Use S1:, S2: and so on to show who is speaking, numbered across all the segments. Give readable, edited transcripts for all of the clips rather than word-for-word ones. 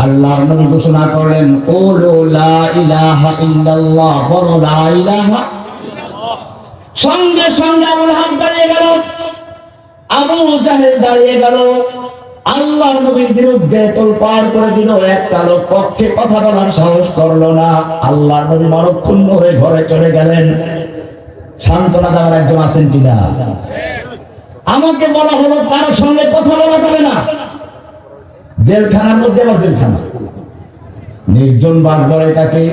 S1: আল্লাহর নবী ঘোষণা করলেন কুলু লা ইলাহা ইল্লাল্লাহ, বলো লা ইলাহা। সঙ্গে সঙ্গে আবু লাহাব দাঁড়িয়ে গেল, আবু জাহেল দাঁড়িয়ে গেল, আল্লাহর নবীর বিরুদ্ধে তোলপাড় করে দিল। একটা লোক পক্ষে কথা বলার সাহস করলো না। আল্লাহর নবী মনক্ষুণ্ণ হয়ে ঘরে চলে গেলেন। সান্ত্বনা দেওয়ার একজন আছেন কিনা? আমাকে বলা হলো কারোর সঙ্গে কথা বলা যাবে না। জেলখানার মধ্যে আবার জেলখানা, নির্জন বাস বলে এটাকে,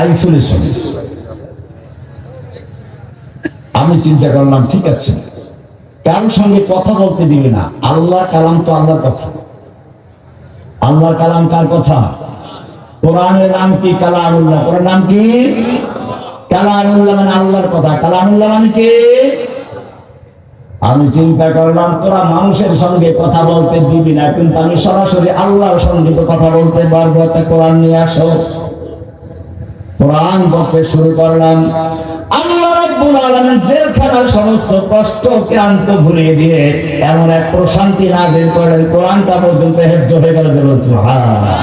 S1: আইসোলেশন। আমি চিন্তা করলাম ঠিক আছে, কারোর সঙ্গে কথা বলতে দিবে না। আল্লাহর কালাম তো আল্লাহর কথা। আল্লাহর কালাম কার কথা? কোরআনের নাম কি? কালামুল্লাহ। কোরআন নাম কি? কালামুল্লাহ, মানে আল্লাহর কথা। কালামুল্লাহ মানে কি? আমি চিন্তা করলাম তোরা মানুষের সঙ্গে কথা বলতে দিবি না, কিন্তু আমি সরাসরি আল্লাহর সঙ্গে তো কথা বলতে পারবো। একটা কোরআন নিয়ে আসো। কোরআন পড়তে শুরু করলাম। আল্লাহ রাব্বুল আলামিন জেলখানার সমস্ত কষ্ট ক্লান্ত ভুলিয়ে দিয়ে এমন এক প্রশান্তি নাযিল করলেন, কোরআনটা পর্যন্ত হেফজ হয়ে গেল। সুবহানাল্লাহ।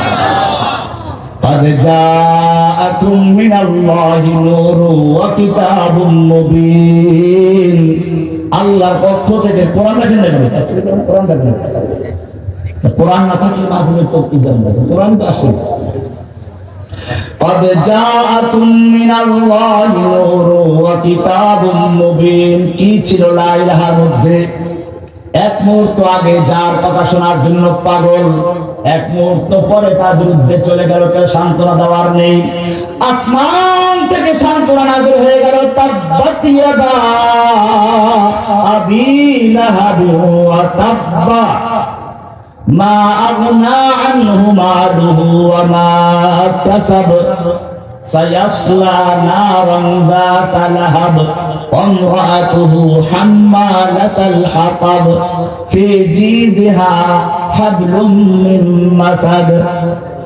S1: قد جاءكم من الله نور وكتاب مبين। আল্লাহর পক্ষ থেকে কোরআন রাখেন না, কোরআন রাখেন না। কোরআন না থাকলে মাধ্যমে তো কি জানবে? কোরআন তো আসে। قد جاءكم من الله نور وكتاب مبين। কি ছিল লা ইলাহার মধ্যে? এক মুহূর্ত আগে যার কথা শোনার জন্য পাগল, এক মুহূর্ত পরে তার বিরুদ্ধে চলে গেল। কেউ সান্ত্বনা দেওয়ার নেই। আসমান থেকে সান্ত্বনা নাযিল হয়ে গেল। তাব্বাত ইয়াদা আবি লাহাব ওয়া তাব্বা মা আগনা আনহু মালুহু ওয়া মা কাসাব সায়াসলা নারান যাতা লাহাব ওয়া ইমরাতুহু হাম্মালাতাল হাতাব ফি জিদিহা হাবলুম মিন মাসাদ।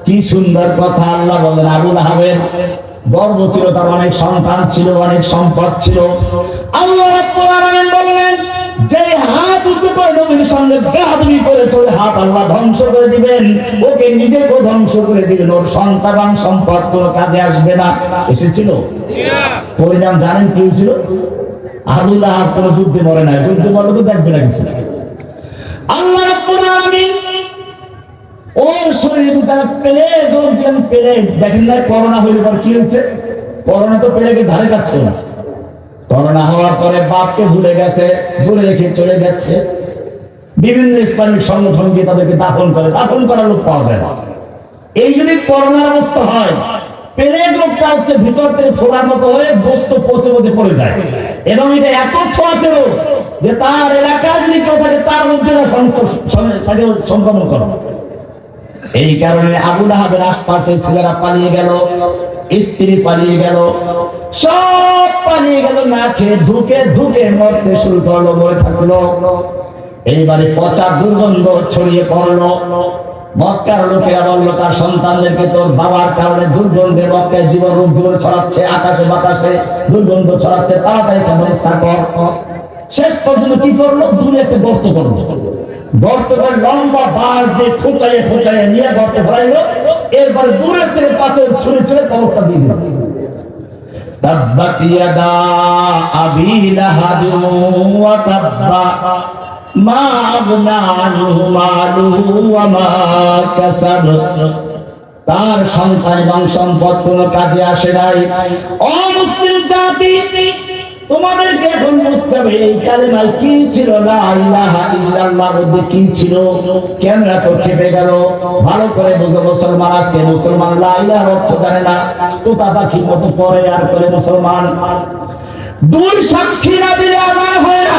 S1: কি সুন্দর কথা! আল্লাহ বলেন আবু লাহাবের গর্ব ছিল, তার অনেক সন্তান ছিল, অনেক সম্পদ ছিল। আল্লাহ রাব্বুল আলামিন বললেন যে হাত উঁচু করে নবীর সঙ্গে বেয়াদবি করেছে, ওই হাত আল্লাহ ধ্বংস করে দিবেন। ওকে নিজেকেও ধ্বংস করে দিবেন। ওর সন্তান সম্পদ কোনো কাজে আসবে না। এসেছিল পরিণাম জানেন কি হয়েছিল? আবু লাহাব কোনো যুদ্ধে মরে না। যুদ্ধে মরলে তো দেখবে না কিছু। আল্লাহ রাব্বুল আলামিন ওর শরীরে তারা পেলে দৌড় দিলেন। পেলে দেখেন না করোনা হইলে পর কি হয়েছে? করোনা তো পেলেকে ধারে কাছে না। করোনা হওয়ার পরে বাপকে ভুলে গেছে, ভুলে রেখে চলে গেছে। বিভিন্ন ইসলামিক সংগঠন গিয়ে তাদেরকে দাফন করে, দাফন করার লোক পাওয়া যায় না। এই যদি করোনার অবস্থা হয়, পেলের রোগটা হচ্ছে ভিতর থেকে ফোড়ার মতো হয়ে বস্তু পচে পচে পড়ে যায়, এবং এটা এত ছোঁয়াচে রোগ যে তার এলাকার যদি কেউ থাকে তার মধ্যে তাকে সংক্রমণ করে। এই কারণে আবু লাহাবের আশপাশে ছেলেরা পালিয়ে গেল, স্ত্রী পালিয়ে গেল, সব পালিয়ে গেল। না খেয়ে ধুকে ধুকে মরতে শুরু করলো, মরে থাকলো। এইবারে পচা দুর্গন্ধ ছড়িয়ে পড়লো। মক্কার লোকেরা বললো তার সন্তানদেরকে তোর বাবার কারণে দুর্গন্ধে মক্কায় জীবন রূপ জীবন ছড়াচ্ছে, আকাশে বাতাসে দুর্গন্ধ ছড়াচ্ছে, তাড়াতাড়ি একটা ব্যবস্থা কর। শেষ পর্যন্ত কি করলো? দূরে একটা গর্ত করলো। গর্ত করে লম্বা বাঁশ দিয়ে খোঁচাইয়ে খোঁচাইয়ে নিয়ে গর্তে ফেলাইলো। এরপরে দূরের থেকে পাথর ছুঁড়ে ছুঁড়ে কবরটা দিয়ে দিল। তাব্বাত ইয়াদা আবি লাহাব ওয়া তাব্বা মা আগনা আনহু মালুহু ওয়া মা কাসাব। তার সন্তান এবং সম্পদ কোনো কাজে আসে নাই। অমুসলিম জাতি, তোমাদেরকে এখন বুঝতে হবে এই কালেমায় কি ছিল, লা ইলাহা ইল্লাল্লাহর মধ্যে কি ছিল। কেন এত খেপে গেল? ভালো করে বুঝো মুসলমান। আজকে মুসলমান লা ইলাহার অর্থ জানে না, তোতা পাখির মতো পড়ে আর করে মুসলমান। দুই সাক্ষী না দিলে আযান হয় না,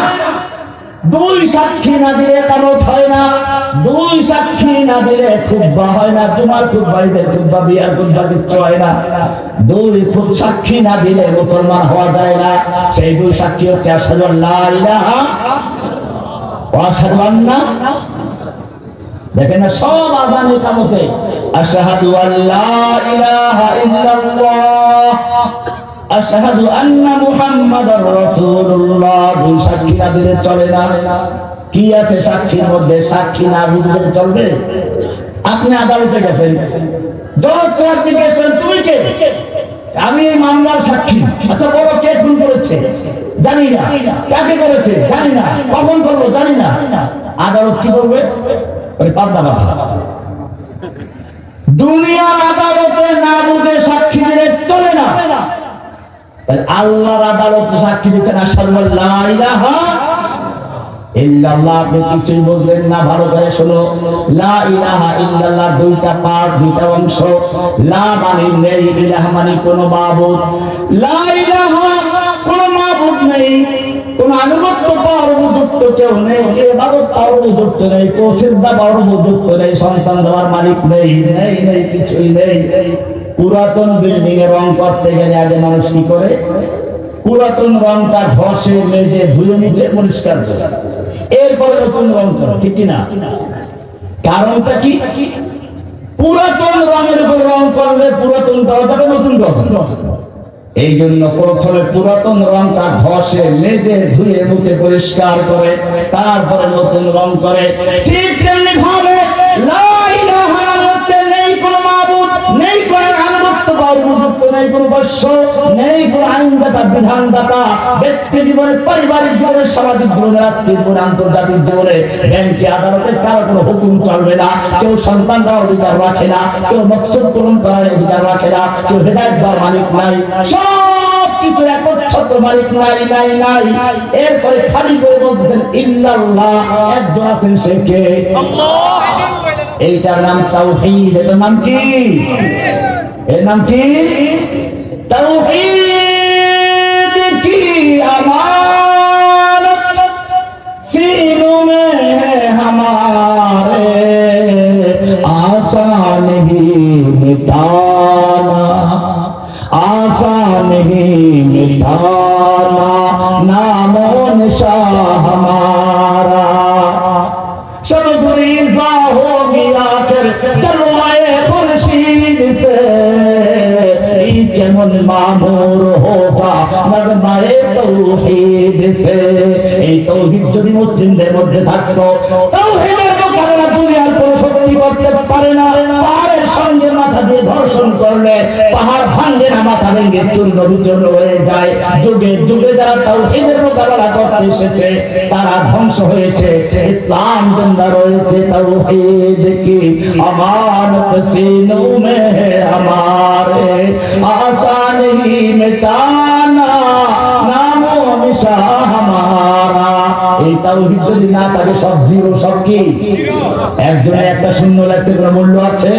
S1: দুই সাক্ষী না দিলে কামত হয় না, দুই সাক্ষী না দিলে খুতবা হয় না, জুমার খুতবা, ঈদের খুতবা, বিয়ার খুতবা কিচ্ছু হয় না। দুই সাক্ষী না দিলে মুসলমান হওয়া যায় না। সেই দুই সাক্ষী হচ্ছে আশহাদু আল্লা ইলাহা ওয়া আশহাদু আন্না। দেখেন না সব আযানের কামতে আশহাদু আল্লা ইলাহা ইল্লাল্লাহ আশহাদু আন্না মুহাম্মাদার রাসূলুল্লাহ। দুই সাক্ষী না দিলে চলে না। কি আছে সাক্ষীর মধ্যে? সাক্ষী না বুঝলে চলবে? আপনি আদালতে গেছেন, জজ সাহেব জিজ্ঞেস করেন তুমি কে? আমি এই মামলার সাক্ষী। আচ্ছা বলো কে খুন করেছে? জানি না। কাকে করেছে? জানি না। কখন করবো? জানি না। আদালত কি করবে? পাল্টা কথা। দুনিয়ার আদালতে না বুঝে সাক্ষী দিলে চলে না। আল্লাহর আদালতে সাক্ষী দিচ্ছেন আশহাদু আল্লা ইলাহা ইল্লাল্লাহ। আপনি কিছুই বুঝলেন না, ভালো করে শোনো। লা ইলাহা ইল্লাল্লাহ দুইটা পার্ট, দুইটা অংশ। লা মানে নেই, ইলাহা মানে কোনো মাবুদ। লা ইলাহা কোনো মাবুদ নেই, কোন আনুগত্য পাওয়ার উপযুক্ত কেউ নেই, ইবাদত পাওয়ার উপযুক্ত নেই, সিজদা পাওয়ার উপযুক্ত নেই, সন্তান দেওয়ার মালিক নেই, নেই নেই কিছুই নেই। পুরাতন বিল্ডিং এ রং করতে গেলে আগে মানুষ কি করে? পুরাতন রংটা ঘষে মেজে ধুয়ে মুছে পরিষ্কার করে এরপরে নতুন রং করে, ঠিক কিনা? কারণটা কি? পুরাতন রঙের উপর রং করলে পুরাতন দেওয়া যাবে, নতুন দেওয়া। এই জন্য প্রথমে পুরাতন রংটা ঘষে মেজে ধুয়ে মুছে পরিষ্কার করে তারপরে নতুন রং করে। ঠিক তেমনি ভাবে লা ইলাহা হচ্ছে নেই কোনো মাবুদ, নেই কোনো আনুগত্য পাওয়ার উপযুক্ত, নেই কোনো বৎস, নেই কোনো আইনদাতা বিধানদাতা। ব্যক্তি জীবনে, পারিবারিক জীবনে, সামাজিক জীবনে, রাষ্ট্রীয় জীবনে, আন্তর্জাতিক জীবনে, ব্যাংকে, আদালতে কারো কোনো হুকুম চলবে না। কেউ সন্তান দেওয়ার অধিকার রাখে না, কেউ মকসদ পূরণ করার অধিকার রাখে না, কেউ হেদায়েত দেওয়ার মালিক নাই, সব কিছু একচ্ছত্র মালিক নাই নাই নাই। এরপরে খালি করে বলতেছেন ইল্লাল্লাহ, একজন আছেন সে কে? আল্লাহ। এইটার নাম তাওহীদ। এটার নাম কি? এর নাম কি? তাওহীদ কি আমানত सीनों में है हमारे, आसान ही मिटाना, आसान ही मिटाना नामो निशान हमारा। सब गुरीज़ा हो गया फिर जलवाए खुर्शीद से, যেমন মামুর হোগা নগমায়ে তাওহীদ সে। এই তাওহীদ যদি মুসলিমদের মধ্যে থাকতো, তাওহীদের মোকাবেলা দুনিয়ার কোনো শক্তি করতে পারে না। পাহাড়ের সঙ্গে মাথা দিয়ে ধর্ষণ করলে পাহাড় ভাঙে না, মাথা ভেঙে চূর্ণ বিচূর্ণ হয়ে যায়। যুগে যুগে যারা তাওহীদের মোকাবেলা করতে এসেছে তারা ধ্বংস হয়েছে, ইসলাম জিন্দা রয়েছে। তাওহীদ কি আমানত सीनों में है हमारे, आसान ही मिटाना नामो निशान हमारा। এই তাওহীদ যদি না থাকে সব জিরো, সব কি? একজনে একটা শূন্য লাগছে, কোনো মূল্য আছে?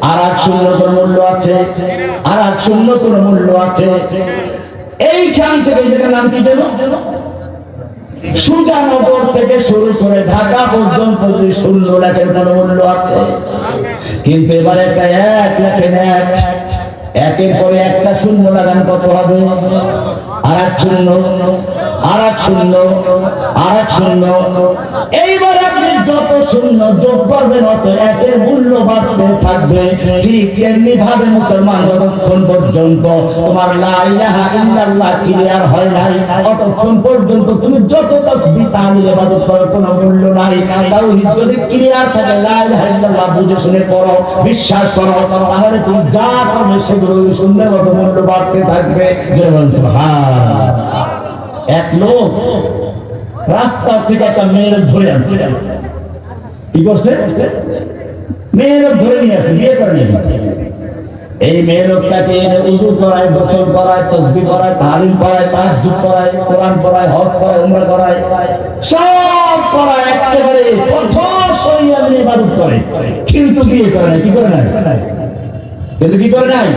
S1: আর এক শূন্য কোনো মূল্য আছে? আর এক শূন্য কোনো মূল্য আছে? এইখান থেকে যেটার নাম কি জানো? সুজানগর থেকে শুরু করে ঢাকা পর্যন্ত যে শূন্য লেখের কোনো মূল্য আছে? কিন্তু এবার একটা এক লেখেন, এক একের পরে একটা শূন্য লাগান কত হবে? আর এক শূন্য, আর এক শূন্য, আর এক শূন্য। এইবার আপনি যত শূন্য যোগ করবেন অত একের মূল্য বাড়তে থাকবে। ঠিক এমনি ভাবে মুসলমান যতক্ষণ পর্যন্ত তোমার লা ইলাহা ইল্লাল্লাহ ক্লিয়ার হয় নাই, ততক্ষণ পর্যন্ত তুমি যত তাসবিহ তাহলিল ইবাদত করার কোনো মূল্য নাই। তাওহীদ যদি ক্লিয়ার থাকে, লা ইলাহা ইল্লাল্লাহ বুঝে শুনে করো, বিশ্বাস করো, তাহলে তুমি যা করবে সেগুলো সুন্দর মতো মূল্য বাড়তে থাকবে। এক লোক রাস্তা থেকে একটা মেয়ের ধরে আনছে। কি করছে? মেয়ের ধরে নিয়ে আসছে, বিয়ে করে নিয়ে। এই মেয়ে লোকটাকে উযু করায়, গোসল করায়, তাসবিহ করায়, তাহলিল করায়, তাহাজ্জুদ করায়, কোরআন পড়ায়, হজ করায়, উমরা করায়, সব করায়, একেবারে কঠোর শরীয়ত নিয়ে ইবাদত করে, কিন্তু বিয়ে করে না। কি করে নাই? কিন্তু কি করে নাই?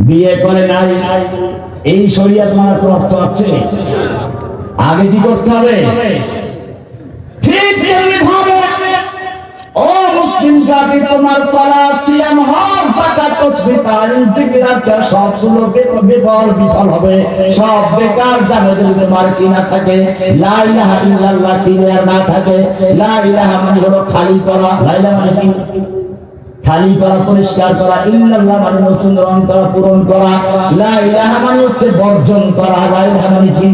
S1: বিয়ে করে নাই। এই শরীয়ত মানার কোনো অর্থ আছে? আগে কি করতে হবে? ঠিক তেমনি ভাবে ও মুসলিম জাতি, তোমার সালাত, সিয়াম, হজ, যাকাত, তাসবিহ, তাহলিল, জিকির, আজকার সবগুলো বিফল হবে, সব বেকার যাবে যদি তোমার কি না থাকে, লা ইলাহা ইল্লাল্লাহ ক্লিয়ার না থাকে। লা ইলাহা মানে হলো খালি করা। লা ইলাহা মানে কি? খালি করা, পরিষ্কার করা। ইল্লাল্লাহ মানে নতুন রং করা, পূরণ করা। লা ইলাহা মানে হচ্ছে বর্জন করা। লা ইলাহা মানে কি?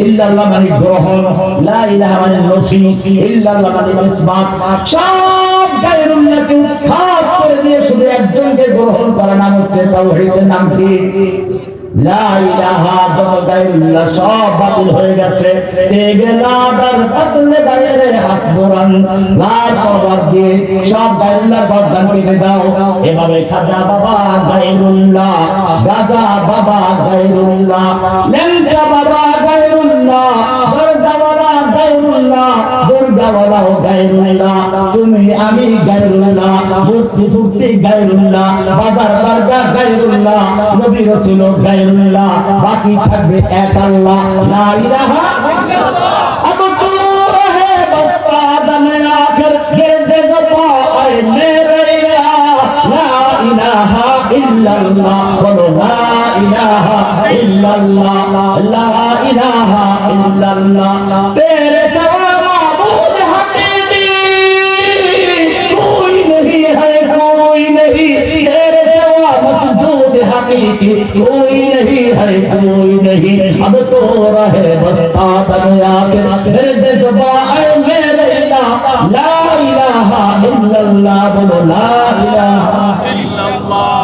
S1: ইল্লাল্লাহ মানে গ্রহণ, লা ইলাহা মানে নফি, ইল্লাল্লাহ মানে ইসবাত। সব গায়রুল্লাহকে উৎখাত করে দিয়ে শুধু একজনকে গ্রহণ করা নাম হচ্ছে তাওহীদের। নাম কি? লা ইলাহা। যত গায়রুল্লাহ সব বাতিল হয়ে গেছে। তেগেলাদার বদলে গায়রে হাত বোরান, লার কবর দিয়ে সব গায়রুল্লাহ গর্দান কেটে দাও। এভাবে খাজা বাবা গায়রুল্লাহ, গাজা বাবা গায়রুল্লাহ, লেঙ্কা বাবা গায়রুল্লাহ, দরগা বাবা গায়রুল্লাহ, দুর্গা বাবা গায়রুল্লাহ, তুমি আমি গায়রুল্লাহ, মূর্তি ফুর্তি গায়রুল্লাহ, বাজার দরগা গায়রুল্লাহ, নবী রাসূল গায়রুল্লাহ, বাকি থাকবে এক আল্লাহ। লা ইলাহা ইল্লাল্লাহ। अब तू रहे बस्ता दमे आखिर गिरदे ज़बाए मेरे इलाह। ला इलाहा इल्लल्लाह, बोलो ला इलाहा इल्लल्लाह, ला इलाहा इल्लल्लाह। तेरे सिवा माबूद हकीकी कोई नहीं है, कोई नहीं। तेरे सिवा मसजूद हकीकी कोई नहीं है, कोई नहीं। अब तो रहे बस्ता दमे आके गिरदे ज़बाए मेरे इलाह। ला इलाहा इल्लल्लाह, बोलो ला इलाहा इल्लल्लाह।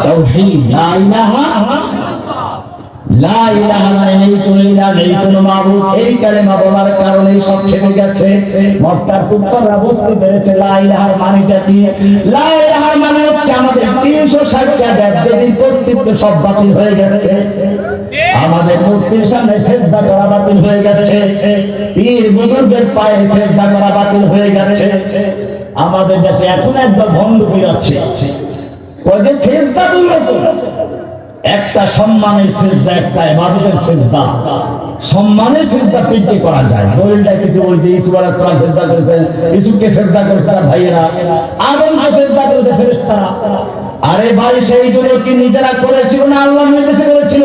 S1: তাওহীদ, লা ইলাহা লা ইলাহা মানে নেই কোনো ইলাহ, নেই কোনো মাবুদ। এই কালেমা বলার কারণে সব ছেড়ে গেছে। মক্কার কুফাররা বুঝতে পেরেছে লা ইলাহার মানেটা কি। লা ইলাহার মানে হচ্ছে আমাদের 360টা দেব-দেবীর কর্তৃত্ব সব বাতিল হয়ে গেছে। আমাদের মূর্তির সামনে সিজদা করা বাতিল হয়ে গেছে। পীর বুজুর্গের পায়ে সিজদা করা বাতিল হয়ে গেছে। আমাদের দেশে এখন একদম ভণ্ড পীর আছে, ওই যে সিজদা দুটো, একটা সম্মানের সিজদা, একটা ইবাদতের সিজদা। সম্মানের সিজদা পীরকে করা যায়, দলিলটা কিছু বলছে। ইউসুফ আলাইহিস সালাম সিজদা করেছেন, ইউসুফকে সিজদা করেছে ভাইয়েরা, আদমকে সিজদা করেছে ফেরেশতারা। আরে ভাই, সেইগুলো কি নিজেরা করেছিল না আল্লাহর নির্দেশে করেছিল?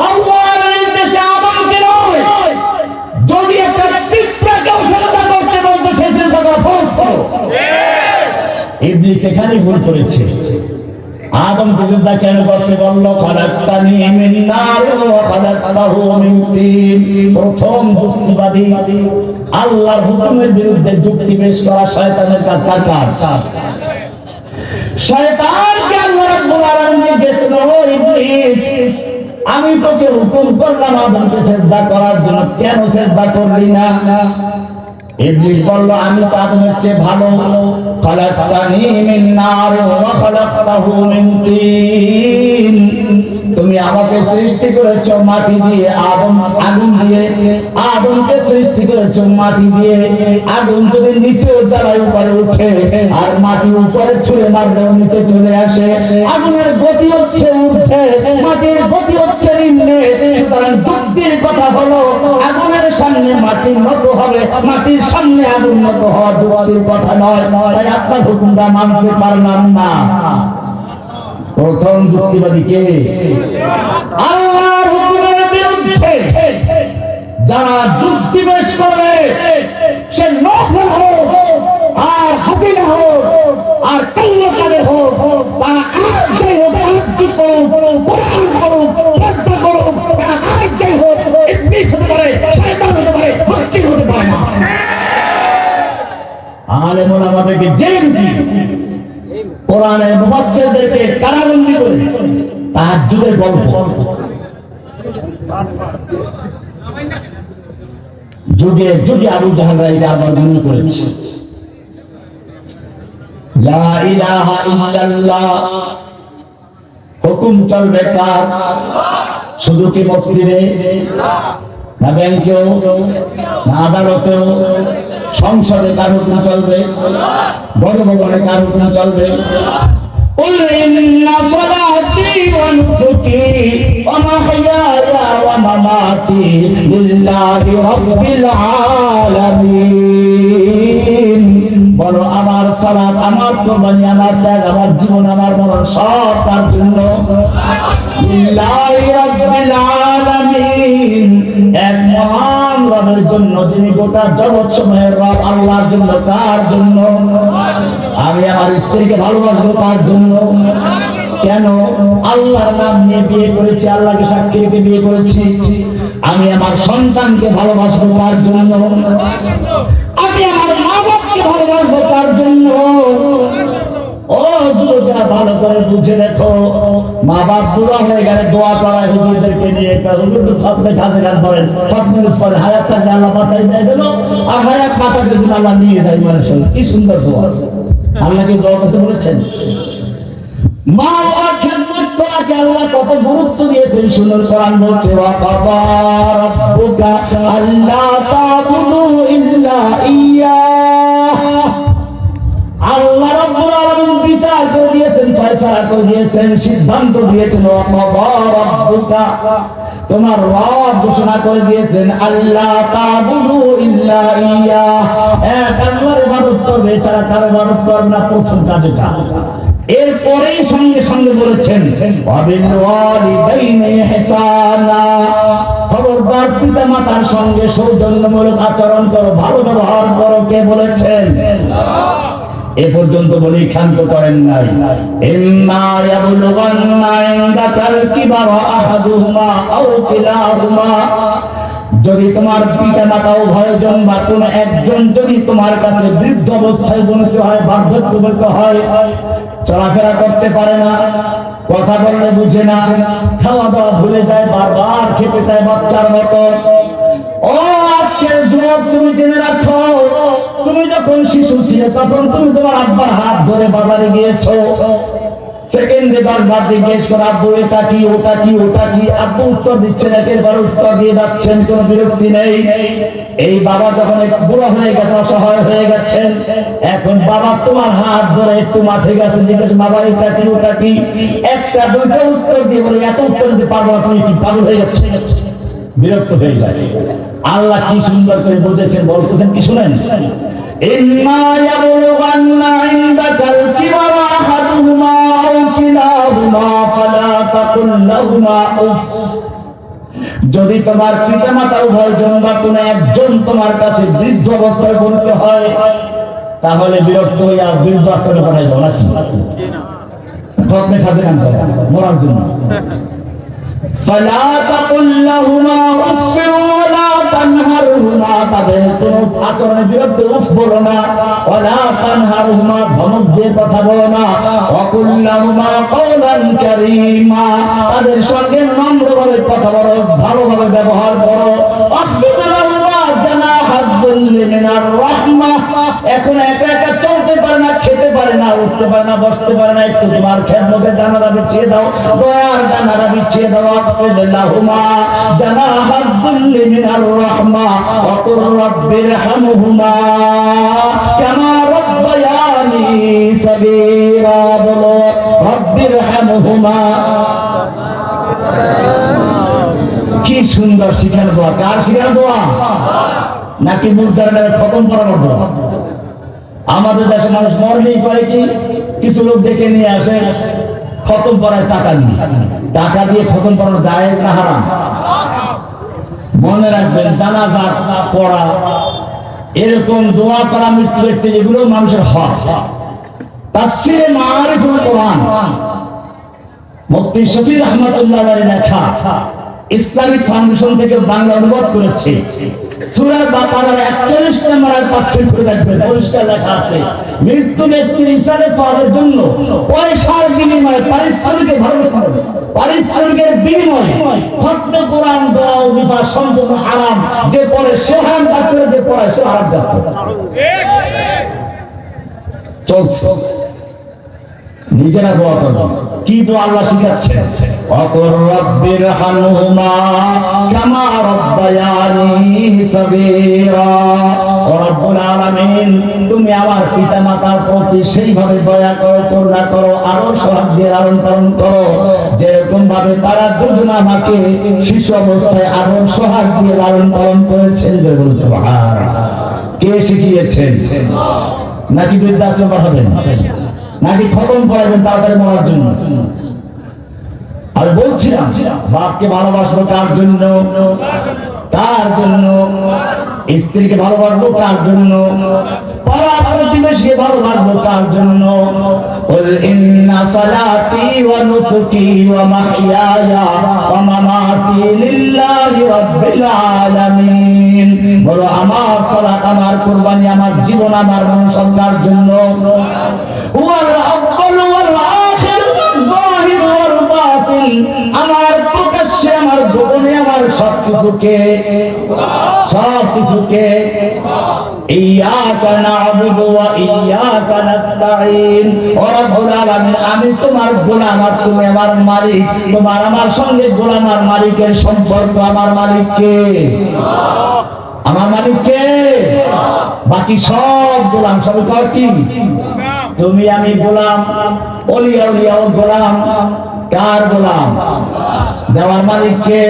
S1: আল্লাহর নির্দেশে, আদমকে নয়। যদি একটা পিঁপড়াকেও সিজদা করতে বলতো, সে সিজদা করা ফরজ ছিল। ইবলিস এখানেই ভুল করেছে। আদমকে সিজদা কেন করতে বলল? খালাকতানি মিন নার ওয়া খালাকতাহু মিন তিন। প্রথম যুক্তিবাদী, আল্লাহর হুকুমের বিরুদ্ধে যুক্তি পেশ করা শয়তানের কাজ। কার কাজ? শয়তানকে আল্লাহ রাব্বুল আলামিন জিজ্ঞেস করল, ইবলিস, আমি তোকে হুকুম করলাম আদমকে সিজদা করার জন্য, কেন সিজদা করলি না? ইবলিস বলল, আমি তো আদমের চেয়ে ভালো। খালাকতানি মিন নার ওয়া খালাকতাহু মিন তিন। তুমি আমাকে সৃষ্টি করেছো মাটি দিয়ে, আদম আগুন দিয়ে। আদমকে সৃষ্টি করেছো মাটি দিয়ে। আগুন যদি নিচেও জ্বালায় উপরে উঠে, আর মাটি উপরে ছুঁড়ে মারলেও নিচে চলে আসে। আগুনের গতি হচ্ছে উঠে, মাটির গতি হচ্ছে নিম্নে। সুতরাং যুক্তির কথা হলো, আগুনের সামনে মাটি নত হবে, মাটির সামনে আগুন নত হওয়া যুক্তির কথা নয়। তাই আপনার হুকুমটা মানতে পারলাম না। প্রথম যুক্তিবাদী কে? আল্লাহর হুকুমের বিরুদ্ধে যারা যুক্তি পেশ করে, সে নকল হোক আর হাসিনা হোক আর কাল্লাকারে হোক, তারা আর যাই হোক, তাহাজ্জুদ করুক, কোরআন করুক, পর্দা করুক, তারা আর যাই হোক, ইবলিস হতে পারে, শয়তান হতে পারে, মুশরিক হতে পারে না। আলেম ওলামাদেরকে জেল দিয়ে, কোরআনের মুফাসসিরদেরকে কারাবন্দী করে তাহাজ্জুদের গল্প, যুগে যুগে আবু জাহলরা এটা আবার মনে করেছে। লা ইলাহা ইল্লাল্লাহ হুকুম চলবে কার? শুধু কি মসজিদে, না ব্যাংকেও, না আদালতেও, সংসদে কার হুকুম চলবে? বড় ভবনে কার হুকুম চলবে? قل إن صلاتي ونسكي ومحياي ومماتي لله رب العالمين। বলো, আমার সালাত, আমার কোরবানি, আমার ত্যাগ, আমার জীবন, আমার মরণ সব তার জন্য। লিল্লাহি রাব্বিল আলামিন, এক মহান রবের জন্য, যিনি গোটা জগৎ সমূহের রব। আল্লাহর জন্য। কার জন্য? আমি আমার স্ত্রীকে ভালোবাসবো কার জন্য? কেন? আল্লাহর নাম নিয়ে বিয়ে করেছি, আল্লাহকে সাক্ষী রেখে বিয়ে করেছি। আমি আমার সন্তানকে ভালোবাসবো কার জন্য? আমি আমার মা বাপকে ভালোবাসবো কার জন্য? ও যুবকরা, ভালো করে বুঝে দেখো, মা বাপ বুড়া হয়ে গেলে দোয়া করায় হুজুরদেরকে নিয়ে। হুজুর খতমে কাজে গান করেন, খতমে পরে হায়াত থাকলে আল্লাহ মাথায় দেয় দিল, আর হায়াত মাথায় যদি আল্লাহ নিয়ে দেয় মানুষের। কি সুন্দর দোয়া! আল্লাহকে দোয়া করতে বলেছেন। মা বাবার খেদমত করাকে আল্লাহ কত গুরুত্ব দিয়েছেন শুনুন। কোরআন বলছে, ওয়া কাযা রাব্বুকা আল্লা তা'বুদু ইল্লা ইয়্যাহ। আল্লাহ রাব্বুল আলামিন বিচার করে দিয়েছেন, ফয়সালা করে দিয়েছেন, সিদ্ধান্ত দিয়েছেন। ওয়া কাযা রাব্বুকা, তোমার রব ঘোষণা করে দিয়েছেন, আল্লাহ তা'বুদু ইল্লা ইয়্যাহ, এক আল্লাহর ইবাদত করবে, এছাড়া কারো ইবাদত করবে না। প্রথম কাজ এটা। এরপরেই সঙ্গে সঙ্গে বলেছেন, ওয়াবিল ওয়ালিদাইনি ইহসানা, খবরদার পিতা মাতার সঙ্গে সৌজন্যমূলক আচরণ করো, ভালো ব্যবহার করো। কে বলেছেন? এ পর্যন্ত বলি, ক্ষান্ত করেন নাই। ইম্মা ইয়াবলুগান্না ইনদাকাল কিবারা আহাদুহুমা আও কিলাহুমা, যদি তোমার পিতা মাতা উভয়জন বা কোন একজন যদি তোমার কাছে বৃদ্ধ অবস্থায় উপনীত হয়, বার্ধক্য উপনীত হয়, চলাফেরা করতে পারে না, কথা বললে বুঝে না, খাওয়া দাওয়া ভুলে যায়, বারবার খেতে চায় বাচ্চার মতো। ও আজকের যুবক, তুমি জেনে রাখো, তুমি যখন শিশু ছিলে তখন তুমি তোমার আব্বার হাত ধরে বাজারে গিয়েছো, সেকেন্ডে 10 বার জিজ্ঞেস করে, আব্বু এটা কি, ওটা কি, ওটা কি। আব্বু উত্তর দিচ্ছেন, একেবারে উত্তর দিয়ে যাচ্ছেন, কোনো বিরক্তি নেই। এই বাবা যখন বুড়ো হয়ে গেছে, অসহায় হয়ে গেছেন, এখন বাবা তোমার হাত ধরে একটু মাঠে গেছে, জিজ্ঞেস, বাবা এটা কি, ওটা কি। একটা দুইটা উত্তর দিয়ে বলে, এত উত্তর দিতে পারবো না, তুমি কি পাগল হয়ে যাচ্ছে? বিরক্ত হয়ে যায়। আল্লাহ কি সুন্দর করে বুঝেছেন, বলতেছেন কি শুনেন, ইম্মা ইয়াবলুগান্না ইনদাকাল কিবারা আহাদুহুমা আও কিলাহুমা ফালা তাকুল লাহুমা উফ, যদি তোমার পিতা মাতা উভয়জন বা কোনো একজন তোমার কাছে বৃদ্ধ অবস্থায় উপনীত হয়, তাহলে বিরক্ত হইয়া বৃদ্ধ আশ্রমে পাঠাই দাও নাকি? খতমে খাজে গান করে মরার জন্য। ফালা তাকুল লাহুমা উফ ওয়ালা তানহারহুমা, তাদের কোনো আচরণে বিরুদ্ধে উফ বলো না। ওয়ালা তানহারহুমা, ধমক দিয়ে কথা বলো না। ওয়াকুল লাহুমা কওলান কারীমা, তাদের সঙ্গে নম্রভাবে কথা বলো, ভালোভাবে ব্যবহার করো। আখফিদ লাহুমা জানাহাদ যুল্লি মিনার রাহমাহ, এখন একা একা চলতে পারে না, খেতে পারে না, উঠতে পারে না, বসতে পারে না, একটু তোমার খেদমতের ডানাটা বিছিয়ে দাও, দয়ার ডানাটা বিছিয়ে দাও। আখফিদ লাহুমা জানাহাদ যুল্লি মিনার রাহমাহ ওয়া কুর রাব্বিরহামহুমা কামা রাব্বায়ানি সাগীরা, বলো রাব্বিরহামহুমা। কি সুন্দর শিখানো দোয়া! কার শিখানো দোয়া? নাকি মুর্দার নামে খতম করানোর দোয়া? আমাদের দেশে মানুষ মরলেই করে কি, কিছু লোক দেখে নিয়ে আসে, খতম করায় টাকা দিয়ে। টাকা দিয়ে খতম করানো যায় না হারাম? মনে রাখবেন, জানাজা পড়া, এরকম দোয়া করা মৃত্যু ব্যক্তি, এগুলো মানুষের হক। তাফসীরে মাআরিফুল কোরআন মুফতি শফি রহমাতুল্লাহ আলাইহি লেখা, ইসলামিক ফাউন্ডেশন থেকে বাংলা অনুবাদ করেছে। সূরা বাকারার 41 নম্বর আয়াত তাফসীর করে দেখবেন, পরিষ্কার লেখা আছে, মৃত্যু ব্যক্তির ইসালে সওয়াবের জন্য পয়সার বিনিময়ে পারিশ্রমিকের ভালোবাসা হবে, পারিশ্রমিকের বিনিময়ে খতমে কোরআন দোয়া ওজিফা সম্পূর্ণ হারাম। যে পড়ে সে হারাম কাজ করে, যে পড়ায় সে হারাম কাজ করে। চলছে, নিজেরা দোয়া করবেন। কি দোয়া আল্লাহ শিখাচ্ছে? ওয়াকুর রাব্বিরহামহুমা কামা রাব্বায়ানি সাগীরা, ও রব্বুল আলামিন, তুমি আমার পিতা মাতার প্রতি সেইভাবে দয়া করো, করুণা করো, আরো সোহাগ দিয়ে লালন পালন করো, যেরকম ভাবে তারা দুজন আমাকে শিশু অবস্থায় আরো সোহাগ দিয়ে লালন পালন করেছেন। সুবহানাল্লাহ। কে শিখিয়েছেন? নাকি বৃদ্ধাশ্রম পাঠাবেন? নাকি খতম পড়াবেন তাড়াতাড়ি মরার জন্য? আর বলছিলাম বাপকে ভালোবাসবো কার জন্য? কার জন্য? স্ত্রীকে ভালোবাসবো কার জন্য? পাড়া প্রতিবেশীকে ভালোবাসবো কার জন্য? قل إن صلاتي ونسكي ومحياي ومماتي لله رب العالمين। বলো আমার সালাত, আমার কুরবানি, আমার জীবন, আমার মনুষ্যর জন্য। ওয়াল আউয়াল ওয়াল আখির ওয়াল যাহির ওয়াল বাতিন, আমার প্রকাশ্যে, আমার গোপনে, আমার সবকিছুকে ইয়াকা না'বুদু ওয়া ইয়াকা নাস্তাঈন। ও রব্বুল আলামিন, আমি তোমার গোলাম আর তুমি আমার মালিক। তোমার আমার সঙ্গে গোলাম আর মালিকের সম্পর্ক। আমার মালিক কে? আমার মালিক কে? বাকি সব গোলাম। সব কি? তুমি আমি গোলাম। ওলিয়া ওলিয়া গোলাম। কার গোলাম? দেওয়ার মালিক কে?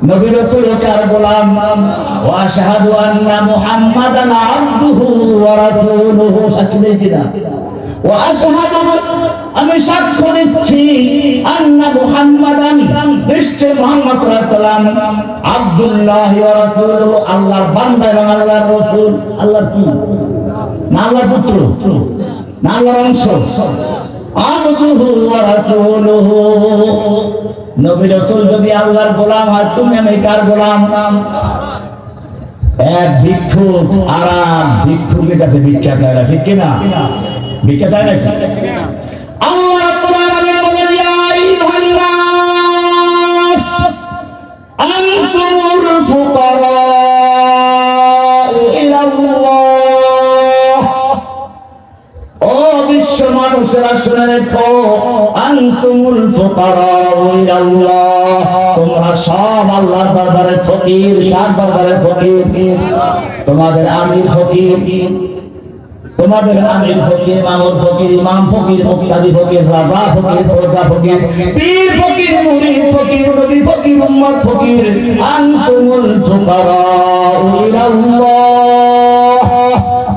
S1: নবী রাসূল কার গোলাম? ওয়া আশহাদু আন্না মুহাম্মাদান আবদুহু ওয়া রাসূলুহু। সাক্ষী দেই কিনা? ওয়া আশহাদু, আমি সাক্ষ্য দিচ্ছি, আন্না মুহাম্মাদান, নিশ্চয় মুহাম্মদ সাল্লাল্লাহু আলাইহি ওয়াসাল্লাম আব্দুল্লাহ ওয়া রাসূলুহু, আল্লাহর বান্দা এবং আল্লাহর রাসূল। আল্লাহর কি? না আল্লাহর পুত্র, না আল্লাহর অংশ। আবদুহু ওয়া রাসূলুহু। নবী রাসূল যদি আল্লাহর গোলাম হয়, তুমি আমি কার গোলাম? এক ভিক্ষুক আর এক ভিক্ষুকের কাছে ভিক্ষা চায় না, ঠিক কিনা? ভিক্ষা চায় না কি? আল্লাহ রাব্বুল আলামিন বলেন, ইয়া আইয়ুহান নাস আনতুমুল ফুকারা ইলাল্লাহ। ও বিশ্ব মানুষেরা শুনে রেখো, আনতুমুল ফুকারা ইলাল্লাহ, তোমরা সব আল্লাহর দরবারে ফকির। কার দরবারে ফকির? তোমাদের আমির ফকির, তোমাদের আমির ফকির, মামুর ফকির, ইমাম ফকির, মুক্তাদি ফকির, রাজা ফকির, প্রজা ফকির, পীর ফকির, মুরিদ ফকির, নবী ফকির, উম্মত ফকির। আনতুমুল ফুকারা ইলাল্লাহ,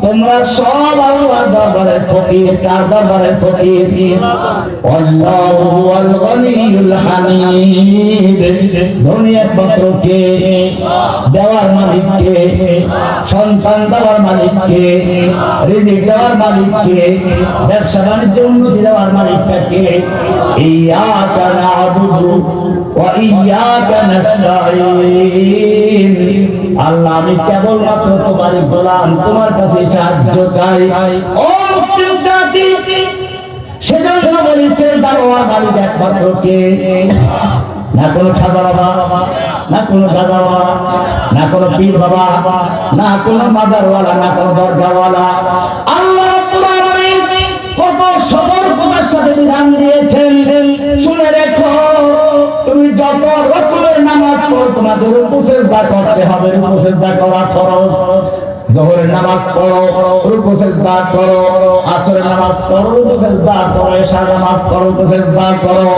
S1: তোমরা সব আল্লাহর দরবারে ফকির। কার দরবারে ফকির? আল্লাহু ওয়াল গনিয়ুল হামিদ। ধনী একমাত্র কে? দেওয়ার মালিক কে? সন্তান দেওয়ার মালিক কে? রিজিক দেওয়ার মালিক কে? ব্যবসা বাণিজ্য উন্নতি দেওয়ার মালিকটা কে? ইয়াকা না'বুদু ওয়া ইয়াকা নাস্তাঈন। আল্লাহ, আমি কেবলমাত্র তোমারই গোলাম, তোমার কাছে সাহায্য চাই। ও মুসলিম জাতি, সেজন্য বলেছে দেওয়ার মালিক একমাত্র কে? না কোনো খাজা বাবা, না কোনো দাদা বাবা, না কোনো পীর বাবা, না কোনো মাজারওয়ালা, না কোনো দরগাওয়ালা। আল্লাহ রাব্বুল আলামিন কত সতর্কতার সাথে বিধান দিয়েছেন, শুনে রেখো। তুমি যত রকমের নামাজ পড়ো, তোমাকে রুকু সিজদা করতে হবে। রুকু সিজদা করা ফরজ। যোহরের নামাজ পড়ো, রুকু সিজদা করো। আসরের নামাজ পড়ো, রুকু সিজদা করো। ইশার নামাজ পড়ো, রুকু সিজদা করো।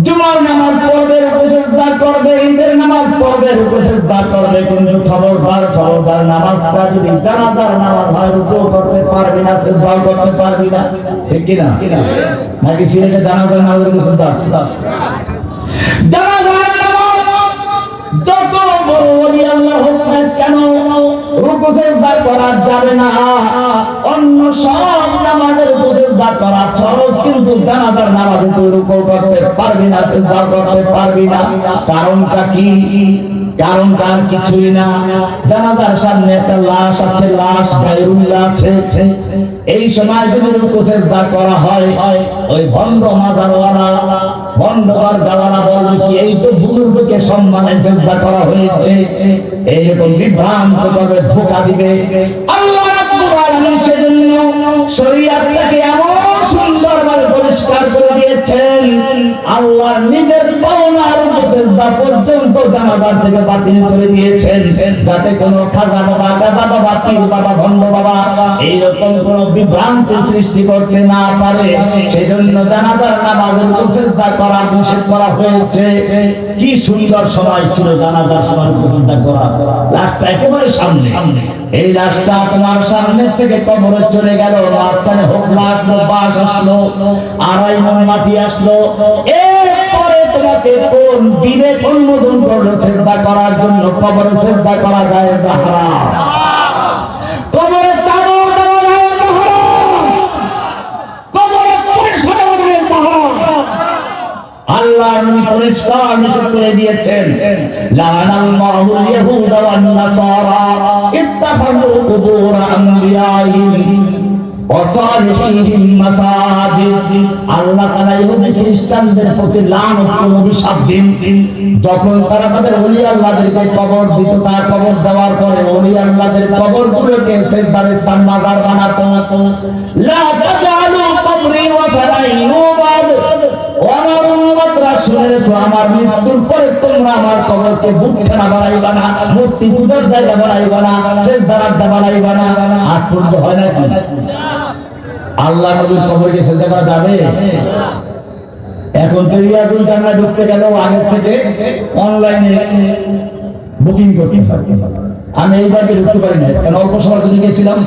S1: জুমার নামাজ পড়বে, রুকু সিজদা করবে। ঈদের নামাজ পড়বে, রুকু সিজদা করবে। কিন্তু খবরদার, খবরদার, নামাজটা যদি জানাজার নামাজ হয়, রুকু করতে পারবি না, সিজদাও করতে পারবি না, ঠিক কি না? নাকি সিলেটে জানাজার নামাজ রুকু সিজদা? জানাজার নামাজ যত বড় ওলি আল্লাহ হোক না কেন, রুকু সিজদা করা যাবে না। অন্য সব নামাজের রুকু সিজদা করা ফরজ, কিন্তু জানাজার নামাজে তুই রুকু করতে পারবি না, সিজদা করতে পারবি না। কারণটা কি? কারণটা আর কিছুই না। জানাজার সামনে একটা লাশ আছে, লাশ গায়রুল্লাহ আছে। এই সময় যদি রুকু সিজদা করা হয়, ওই ভণ্ড মাজারওয়ালা, ভণ্ড দরগাওয়ালা বলবে কি, এই তো বুজুর্গকে সম্মানে সিজদা করা হয়েছে। এইরকম বিভ্রান্ত ভাবে ধোঁকা দিবে। আল্লাহ রাব্বুল আলামিন সেজন্য শরীয়তটাকে এমন সুন্দরভাবে পরিষ্কার করে দিয়েছেন। আল্লাহ আল্লাহর নিজের পাওনার উপসেজদা পর্যন্ত জানাজার থেকে বাতিল করে দিয়েছেন, যাতে কোনো খাজা বাবা, গাদা বাবা, পীর বাবা, ভণ্ড বাবা এইরকম কোনো বিভ্রান্তি সৃষ্টি করতে না পারে। সেজন্য জানাজার নামাজের উপসেজদা করা নিষেধ করা হয়েছে। কি সুন্দর সময় ছিল জানাজার সময় উপসেজদা করা। লাশটা একেবারে সামনে, এই লাশটা তোমার সামনে থেকে কবরে চলে গেল, মাঝখানে হোকলা আসলো, বাঁশ আসলো, 2.5 মণ মাটি আসলো। এরপরে তোমাকে কোন বিবেক অনুমোদন করলো সিজদা করার জন্য? কবরে সিজদা করা যায় না, হারাম। কবরে চাদর দেওয়া যায় না, হারাম। কবরে পয়সা দেওয়া যায় না, হারাম। আল্লাহ নবী পরিষ্কার নিষেধ করে দিয়েছেন, লাআনাল্লাহুল ইয়াহুদা ওয়ান নাসারা ইত্তাখাযু কুবুর আনবিয়াইহিম ওয়া সালিহিহিম মাসাজিদ। আল্লাহ তাআলা ইহুদি খ্রিস্টানদের প্রতি লানত ও অভিশাপ দিন, যখন তারা তাদের ওলি আল্লাহদেরকে কবর দিত, তার কবর দেওয়ার পরে ওলি আল্লাহদের কবরগুলোকে সিজদার স্থান, মাজার বানাতো। লা তাজালু কবরি ওয়াসানান ইউবাদ। আমার উম্মতরা শুনে রেখো, আমার মৃত্যুর পরে তোমরা আমার কবরকে বুকখানা বানাইবা না, মূর্তি পূজার জায়গা বানাইবা না, সিজদার আড্ডা বানাইবা না। আজ পর্যন্ত হয় নাকি? আল্লাহ নবীর কবরকে সিজদা করা যাবে? এখন তো রিয়াজুল জান্নাহ ঢুকতে গেল আগের থেকে অনলাইনে বুকিং করতে হয়। আমি এইবার ঢুকতে পারি না, কারণ অল্প সময় যদি গেছিলাম,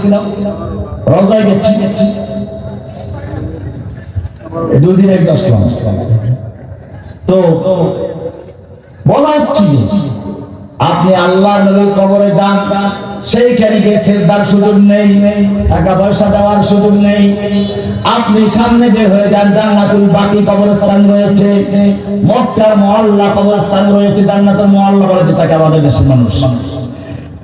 S1: রওজায় গেছি, 2 দিন এক 10 টাকা। তো বলা হচ্ছে আপনি আল্লাহর নবীর কবরে যান, সেইখানে গিয়ে সিজদার সুযোগ নেই, টাকা পয়সা দেওয়ার সুযোগ নেই। আপনি সামনে বের হয়ে যান, জান্নাতুল বাকি কবরস্থান রয়েছে, মক্কার মুআল্লা কবরস্থান রয়েছে, জান্নাতুল মুআল্লা বলেছে তাকে আমাদের দেশের মানুষ।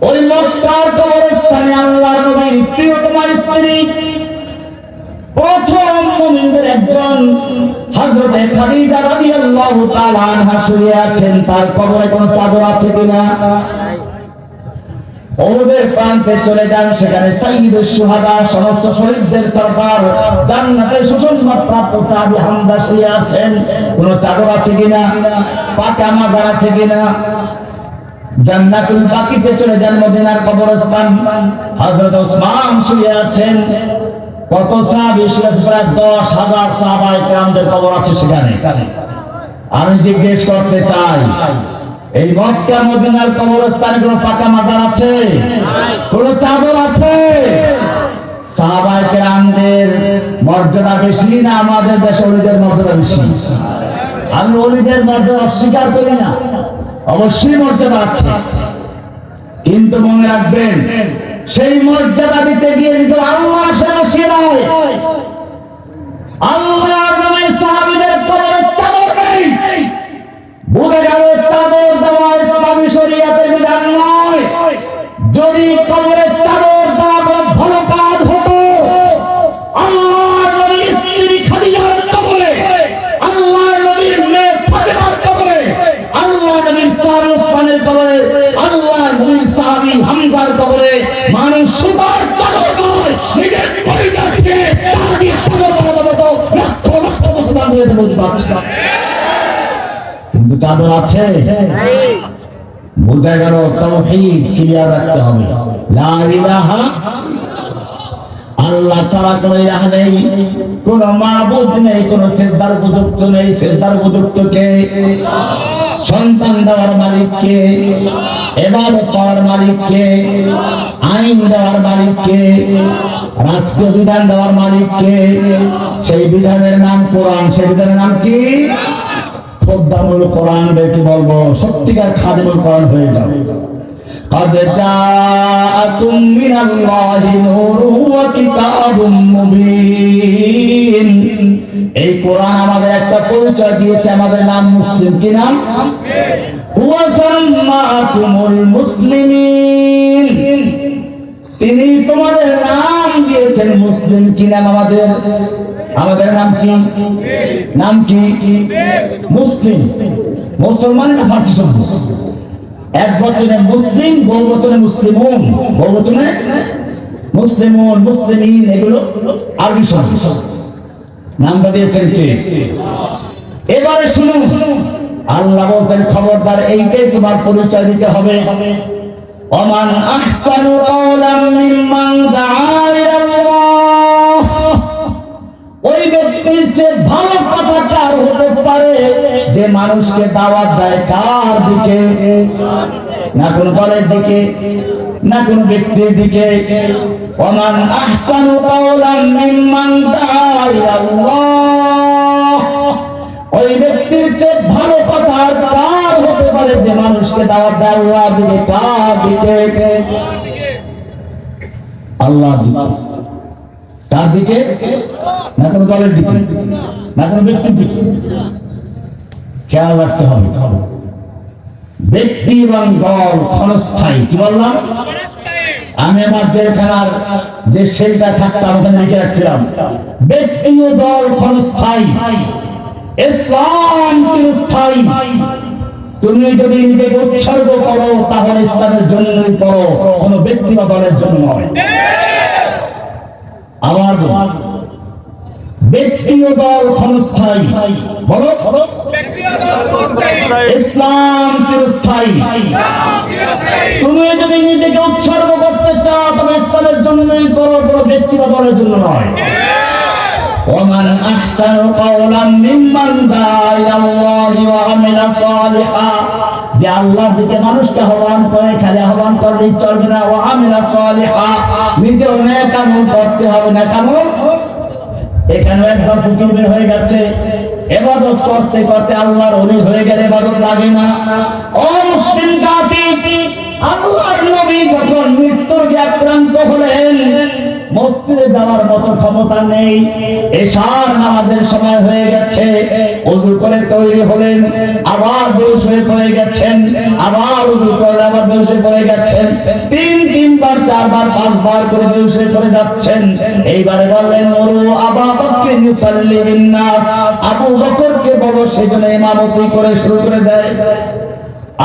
S1: ওই মক্কার কবরস্থানে আল্লাহর নবীর প্রিয়তমা স্ত্রী, প্রথম মুমিনদের একজন হযরতে খাদিজা রাদিয়াল্লাহু তাআলা আনহা শুয়ে আছেন। তার কবরে কোনো চাদর আছে কিনা? ওদের প্রান্তে চলে যান, সেখানে সাইয়্যিদুশ শুহাদা, সমস্ত শহীদদের সরদার, জান্নাতের সুসংবাদ প্রাপ্ত সাহাবী হামজা শুয়ে আছেন। কোনো চাদর আছে কিনা? পাকা মাজার আছে কিনা? জান্নাতুল বাকিতে চলে যান, মদিনার কবরস্থান, হযরত ওসমান শুয়ে আছেন। কত সাহাবী শুয়ে আছে? প্রায় 10,000 সাহাবায়ে কেরামদের কবর আছে সেখানে। আমি জিজ্ঞেস করতে চাই, এই মক্কা মদিনার কবরস্থানে কোনো পাকা মাজার আছে? কোনো চাদর আছে? সাহাবায়ে কেরামদের মর্যাদা বেশি না আমাদের দেশে ওলিদের মর্যাদা বেশি? আমি ওলিদের মর্যাদা অস্বীকার করি না, অবশ্যই মর্যাদা আছে, কিন্তু মনে রাখবেন সেই মর্যাদা দিতে গিয়ে কিন্তু আল্লাহ সে নয়, আল্লাহ নবীর সাহাবীদের কবরে চাদর নেই। বুঝে গেল চাদর দেওয়া ইসলামী শরীয়তের বিধান নয়। যদি কবরে চাদর দেওয়া ভালো কাজ হতো, আল্লাহর নবীর স্ত্রী খাদিজার কবরে, আল্লাহর নবীর মেয়ে ফাতেমার কবরে, আল্লাহর নবীর সাহাবী ওসমানের কবরে, আল্লাহর নবীর সাহাবী হামজার কবরে মানুষ সুতার চাদর নয়, নিজের পরিচয় থেকে তাদের চাদর বানাবো তো লক্ষ লক্ষ মুসলমান হয়ে বলতে পারছে না। কিন্তু চাদর আছে, বোঝা গেল তাওহীদ ক্লিয়ার রাখতে হবে। লা ইলাহা, আল্লাহ ছাড়া কোনো ইলাহ নেই, কোনো মাবুদ নেই, কোনো সিজদার উপযুক্ত নেই। সিজদার উপযুক্ত কে? সন্তান দেওয়ার মালিক কে? ইবাদত করার মালিক কে? আইন দেওয়ার মালিক কে? রাষ্ট্রীয় বিধান দেওয়ার মালিক কে? সেই বিধানের নাম কোরআন। সেই বিধানের নাম কি? খোদামুল কোরআন। দেখি বলবো সত্যিকার খাদিমুল কোরআন হয়ে যাবে। قد جاءكم من الله نور وكتاب مبين। এই কোরআন আমাদের একটা পরিচয় দিয়েছে, আমাদের নাম মুসলিম। কি নাম? হুয়া সাম্মাকুমুল মুসলিমিন। তিনি তোমাদের নাম দিয়েছেন মুসলিম। কি নাম আমাদের? আমাদের নাম কি? নাম কি? মুসলিম। মুসলমান না ফার্সি শব্দ? এক বচনে মুসলিম, বহু বচনে মুসলিমুন, বহু বচনে মুসলিমুন, মুসলিমিন, এগুলো আরবি শব্দ। নামটা দিয়েছেন কে? এবারে শুনুন, আল্লাহ বলছেন খবরদার এইটাই তোমার পরিচয় দিতে হবে। ওমান আহসানু কাওলাম মিম্মান দাআ ইলাল্লাহ, ওই ব্যক্তির চেয়ে ভালো কথা কার হতে পারে যে মানুষকে দাওয়াত দেয় কার দিকে? না কোন দলের দিকে, না কোন ব্যক্তির দিকে। ওমান আহসানু কাওলাম মিম্মান দাআ ইলাল্লাহ, ওই ব্যক্তির চেয়ে ভালো কথা আর কার হতে পারে যে মানুষকে দাওয়াত দেয় আল্লাহর দিকে? কার দিকে? আল্লাহর দিকে। কার দিকে? না কোন দলের দিকে, না কোন ব্যক্তির দিকে। খেয়াল রাখতে হবে, ব্যক্তি এবং দল ক্ষণস্থায়ী। কি বললাম? আমি আমার জেলখানার যে সেলটা থাকতাম ওখানে লিখে রাখছিলাম, ব্যক্তি ও দল ক্ষণস্থায়ী, ইসলাম চিরস্থায়ী। তুমি যদি নিজেকে উৎসর্গ করো তাহলে ইসলামের জন্যই করো, কোন ব্যক্তি বা দলের জন্য নয়। আবার ব্যক্তি ও দল ক্ষণস্থায়ী, বলো ইসলাম চিরস্থায়ী। তুমি যদি নিজেকে উৎসর্গ করতে চাও তবে ইসলামের জন্যই করো, কোনো ব্যক্তি বা দলের জন্য নয়। ওমান আহসানু কাওলাম মিম্মান দাআ ইলাল্লাহি ওয়া আমিলা সালিহা, যে আল্লাহর দিকে মানুষকে আহ্বান করে, খালি আহ্বান করলেই চলবে না। ওয়া আমিলা সালিহা, নিজেও নেক আমল করতে হবে। নেক আমল, এখানে একবার ফকির বের হয়ে গেছে, ইবাদত করতে করতে আল্লাহর ওলি হয়ে গেলে ইবাদত লাগে না। ও মুসলিম জাতি, আল্লাহর নবী যখন মৃত্যুর আক্রান্ত হলেন, মসজিদে যাওয়ার মতো ক্ষমতা নেই, এশার নামাজের সময় হয়ে গেছে, ওযু করে তৈরি হলেন, আবার বেহুশ হয়ে পড়ে গেছেন, আবার ওযু করে আবার বেহুশ হয়ে পড়ে গেছেন, তিনবার চারবার পাঁচবার করে বেহুশ হয়ে পড়ে যাচ্ছেন। এইবারে বললেন মুরু আবু বকর ইউসাল্লি বিন নাস, আবু বকরকে বলো সেজন্য ইমামতি করে শুরু করে দেয়।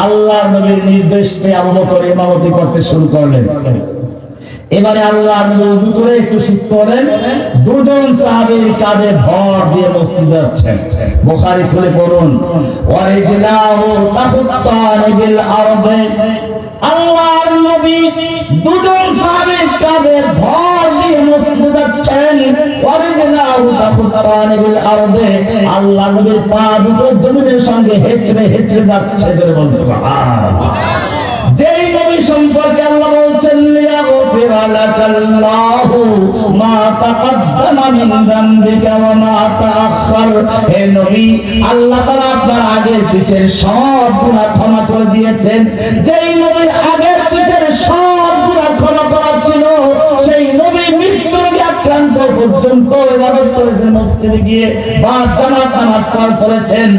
S1: আল্লাহর নবীর নির্দেশ পেয়ে আবু বকর ইমামতি করতে শুরু করলেন। এবারে আল্লাহ ওযু করে একটু শিখতে হলেন, দুজন সাহাবীর কাঁধে ভর দিয়ে মসজিদে যাচ্ছেন। বুখারী খুলে পড়ুন, ওয়ারিজলাহু তাহুত্তানি বিল আরদে, আল্লাহর নবী দুজন সাহাবীর কাঁধে ভর দিয়ে মসজিদে যাচ্ছেন। ওয়ারিজলাহু তাহুত্তানি বিল আরদে, আল্লাহর নবীর পা দুটো জমিনের সঙ্গে হেঁচড়ে হেঁচড়ে যাচ্ছে। জোরে বলুন সুবহানাল্লাহ। যেই নবী সম্পর্কে আল্লাহ বলছেন লিয়াগফিরা লাকাল্লাহু মা তাকদ্দামা মিন যামবিকা ওয়া মা তাআখার, হে নবী আল্লাহ তাআলা আপনার আগের পিছের সব গুনাহ ক্ষমা করে দিয়েছেন। যেই নবীর আগের পিছের সব গুনাহ ক্ষমা করা ছিল, সেই নবী মৃত্যুর আক্রান্ত পর্যন্ত ইবাদত করেছেন, মসজিদে গিয়ে বা জামাত নামাজ পড়েছেন।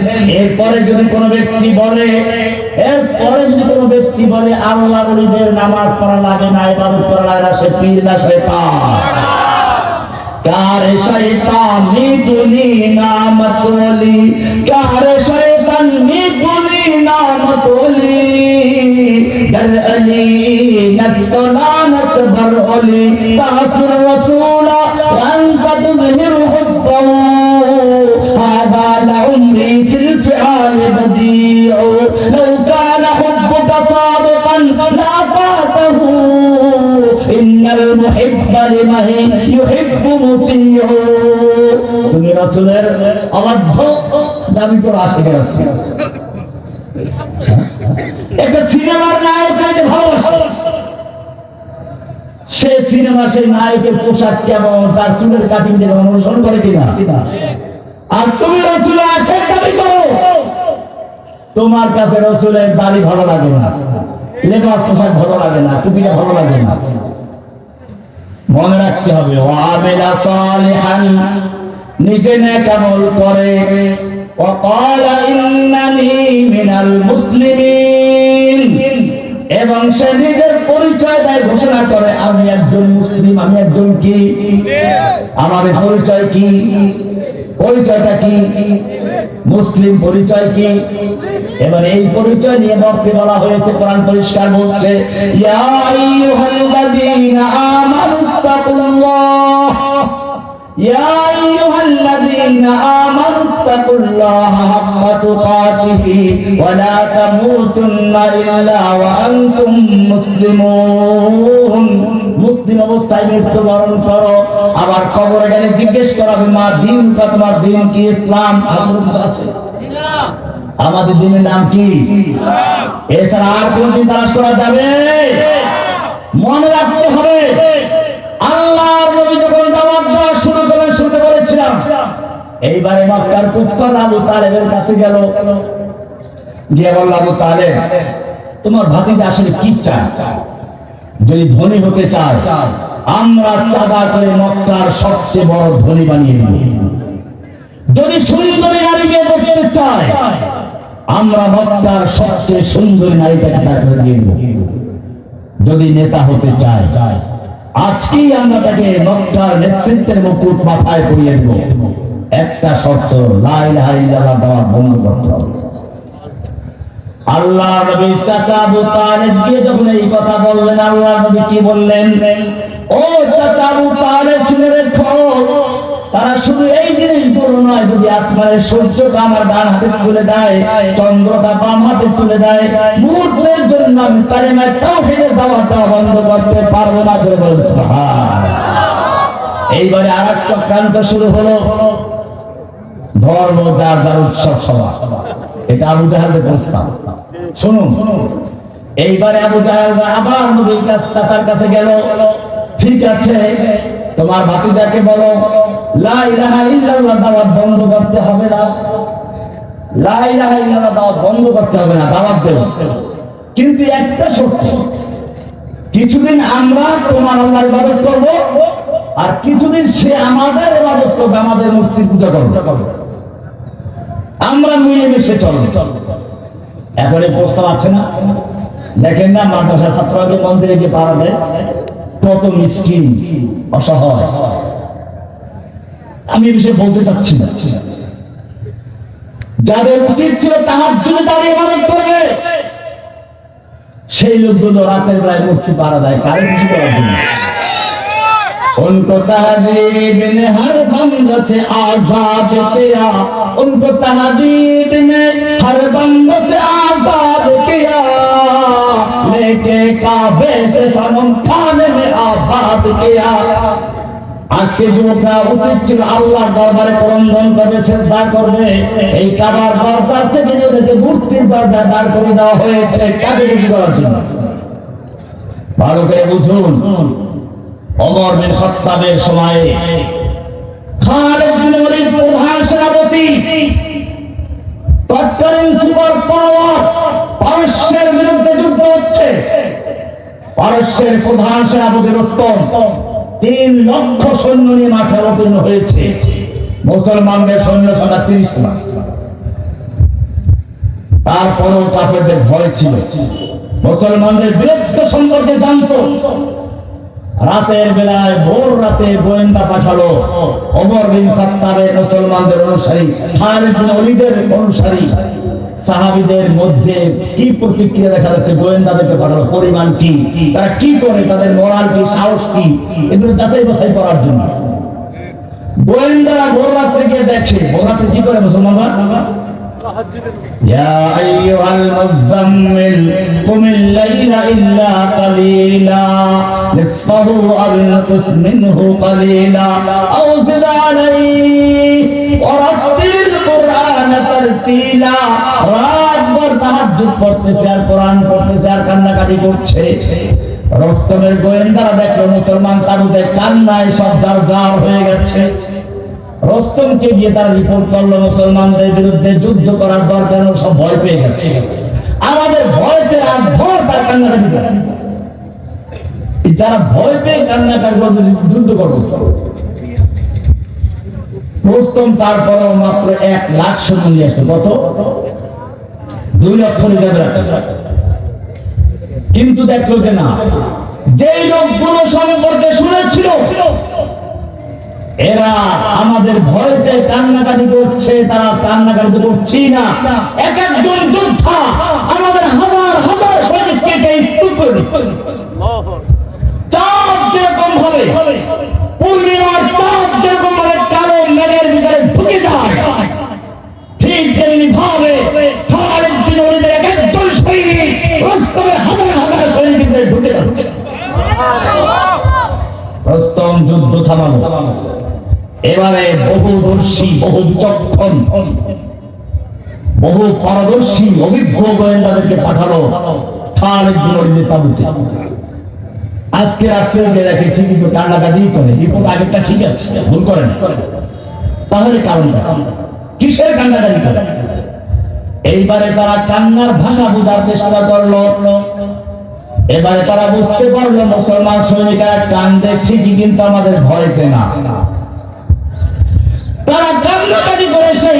S1: এরপরে যদি কোনো ব্যক্তি বলে আল্লাহর ওলিদের নামাজ পড়া লাগে না, ইবাদত করা লাগে না, সে পীর না শয়তান। কারে শয়তান নিগুনি নামতলি, কারে শয়তান নিগুনি নামতলি, দর আলী নস্তলানত বর আলী তাসুর রাসূলা আনতা তুযহির হুব্বাহু হাদা লাউমরি ফিল ফিআল বদিউ লাউ কানা হুব্বুকা সাদিকান লা তাতাহু ইন্নাল মুহিব্বা লিমান ইউহিব্বু মুতিউ। তুমি রাসূলের অবাধ্য দাবি করে আশিক রাসূল। একটা সিনেমার নায়ককে ভালোবাসে, সে সিনেমা সেই নায়কের পোশাক কেমন, তার চুলের কাটিং কেমন অনুসরণ করে কিনা? আর তুমি রাসূলের আশিক দাবি করো, তোমার কাছে রাসূলের দাড়ি ভালো লাগে না, লেবাস পোশাক ভালো লাগে না, টুপিটা ভালো লাগে না। মনে রাখতে হবে ওয়ামিলা সালিহান, নিজে নেক আমল করে, ওয়াকালা ইন্নানি মিনাল মুসলিমিন, এবং সে নিজের পরিচয় দেয়, ঘোষণা করে আমি একজন মুসলিম। আমি একজন কি? আমাদের পরিচয় কি? পরিচয়টা কি? মুসলিম। পরিচয় কি? এবার এই পরিচয় নিয়ে বক্তব্য বলা হয়েছে, কোরআন পরিষ্কার বলছে ইয়া আইয়ুহাল্লাযীনা আমানুত্তাকুল্লাহ, ইয়া আইয়ুহাল্লাযীনা আমানুত্তাকুল্লাহ ফাত্তাকুল্লাহা হাক্কা তুকাতিহি ওয়া লা তামুতুন্না ইল্লা ওয়া আনতুম মুসলিমুন। মুসলিম অবস্থায় মৃত্যুবরণ করো। আবার কবরে গেলে জিজ্ঞেস করা হবে, মা দিনটা তোমার দিন কি? ইসলাম। আছে আমাদের দিনের নাম কি? এছাড়া আর কোন দিন তালাশ করা যাবে? মনে রাখতে হবে, আল্লাহর নবী যখন দাওয়াত দেওয়া শুরু করলেন, শুরুতে বলেছিলাম, এইবারে মক্কার কুফার আবু তালেবের কাছে গেল, গিয়ে বলল, আবু তালেব, তোমার ভাতিজা আসলে কি চায়? যদি ধনী হতে চায়, আমরা চাঁদা করে মক্কার সবচেয়ে বড় ধনী বানিয়ে দিব। যদি সুন্দরী নারী বিয়ে করতে চায়, আমরা মক্কার সবচেয়ে সুন্দরী নারীটাকে তাকে দিয়ে দেব। যদি নেতা হতে চায়, আজকেই আমরা তাকে মক্কার নেতৃত্বের মুকুট মাথায় পরিয়ে দেব। একটা শর্ত, লা ইলাহা ইল্লাল্লাহ দাওয়াত বন্ধ করতে হবে। আল্লাহ নবীর চাচা আবু তালেব গিয়ে যখন এই কথা বললেন, আল্লাহ নবী কি বললেন? ও চাচা আবু তালেব, শুনে রেখো, তারা শুধু এই জিনিস বলো নয়, যদি আসমানের সূর্যটা আমার ডান হাতে তুলে দেয়, চন্দ্রটা বাম হাতে তুলে দেয়, মুহূর্তের জন্য আমি কালেমায়ে তাওহীদের দাওয়াতটা বন্ধ করতে পারবো না। ধরে বলুন সুবহানাল্লাহ। এইবারে আরেক চক্রান্ত শুরু হলো, ধর্ম যার যার উৎসব সভা। এটা আবু জাহেলের প্রস্তাব। শুনুন, এইবারে আবু জাহেল আবার নবীর চাচার কাছে গেল, ঠিক আছে, তোমার ভাতিজাকে বলো লা ইলাহা ইল্লাল্লাহ দাওয়াত বন্ধ করতে হবে না, লা ইলাহা ইল্লাল্লাহ দাওয়াত বন্ধ করতে হবে না, দাওয়াত দেব, কিন্তু একটা শর্ত, কিছুদিন আমরা তোমার আল্লাহর ইবাদত করব, আর কিছুদিন সে আমাদের ইবাদত করবে, আমাদের মূর্তির পূজা করবে, আমরা মিলেমিশে চলব। এখন এই প্রস্তাব আছে না? দেখেন না, মাদ্রাসার ছাত্রদের মন্দিরে গিয়ে পাড়া দেয়, কত মিসকিন, অসহায়। আমি এই বিষয়ে বলতে চাচ্ছি না, যাদের উচিত ছিল তাহাজ্জুদে দাঁড়িয়ে ইবাদত করবে, সেই লোকগুলো রাতের বেলায় মূর্তি পাড়া দেয়, কারে খুশি করার জন্য। उनको तहजीब ने हर बंद से आजाद किया, उनको तहजीब ने हर बंद से आजाद किया, लेके काबे से सनम खाने में आबाद किया। আজকে যুবকরা উচিত ছিল আল্লাহর দরবারে ক্রন্দন করবে, শ্রদ্ধা করবে। এই কাবার দরজার থেকে নিজেকে মূর্তির দরজা দাঁড় করে দেওয়া হয়েছে, কাকে খুশি করার জন্য। ভালো করে বুঝুন, ওমর বিন খাত্তাবের সময়ে খালিদ বিন ওয়ালিদ প্রধান সেনাপতি, তৎকালীন সুপার পাওয়ার, পারস্যের বিরুদ্ধে যুদ্ধ হচ্ছে। পারস্যের প্রধান সেনাপতি রুস্তম 3 লক্ষ সৈন্য নিয়ে মাঠে অবতীর্ণ হয়েছে। মুসলমানদের সৈন্য সংখ্যা 30 লাখ। তারপরেও কাফেরদের ভয় ছিল, মুসলমানদের বীরত্ব সম্পর্কে জানতো। রাতের বেলায় ভোর রাতে গোয়েন্দা পাঠালো, ওমর বিন খাত্তাবের মুসলমানদের অনুসারী, খালিদ বিন ওয়ালিদের অনুসারী সাহাবীদের মধ্যে কি প্রতিক্রিয়া দেখা যাচ্ছে, গোয়েন্দাদেরকে পাঠালো, পরিমাণ কি, তারা কি করে, তাদের মোরাল কি, সাহস কি, এগুলো যাচাই বাছাই করার জন্য। গোয়েন্দারা ভোর রাত্রে গিয়ে দেখে, ভোর রাত্রে কি করে মুসলমানরা? يا أيها المزمل قم الليل إلا قليلا نصفه أو انقص منه قليلا أو زد عليه ورتل القرآن ترتيلا। রাত ভর তাহাজ্জুদ পড়তেছে আর কোরআন পড়তেছে আর কান্নাকাটি করছে। রুস্তমের গোয়েন্দারা দেখলো মুসলমান তাঁবুতে কান্নায় সব জার হয়ে গেছে। রুস্তমকে গিয়ে তারা রিপোর্ট করলো, মুসলমানদের বিরুদ্ধে যুদ্ধ করার দরকার, সব ভয় পেয়ে গেছে, আমাদের ভয়তে আর ভয় তার কান্নাকাটি করে। যারা ভয় পেয়ে কান্নাকাটি করবে, যুদ্ধ করবে। রুস্তম তারপরও মাত্র 1 লাখ সৈন্য নিয়ে আসবে। কত? 2 লক্ষ নিয়ে যাবে। কিন্তু দেখলো যে না, যেই লোকগুলো সম্পর্কে শুনেছিল এরা আমাদের ভয়তে কান্নাকাটি করছে, তারা কান্নাকাটি করছি না, এক একজন যোদ্ধা আমাদের হাজার হাজার সৈনিককে স্তূপ করে দিচ্ছে। চাঁদ যেরকম ভাবে, পূর্ণিমার চাঁদ যেরকম ভাবে কালো মেঘের ভিতরে ঢুকে যায়, রস্তম যুদ্ধ থামালো। এবারে বহুদর্শী, বহু বিচক্ষণ, বহু পারদর্শী অভিজ্ঞ গোয়েন্দাদেরকে পাঠালো খালিদ বিন ওয়ালিদের তাবুতে। আজকে রাত্রে দেখে ঠিকই তো কান্নাকাটি করে, রিপোর্ট আগেরটা ঠিক আছে, ভুল করে না। তাহলে কারণটা কিসের কান্নাকাটি করে? এইবারে তারা কান্নার ভাষা বোঝার চেষ্টা করলো। এবারে তারা বুঝতে পারলো মুসলমান সৈনিকেরা কান্দে ঠিকই, কিন্তু আমাদের ভয়তে না। তারা কান্নাকাটি করেছে,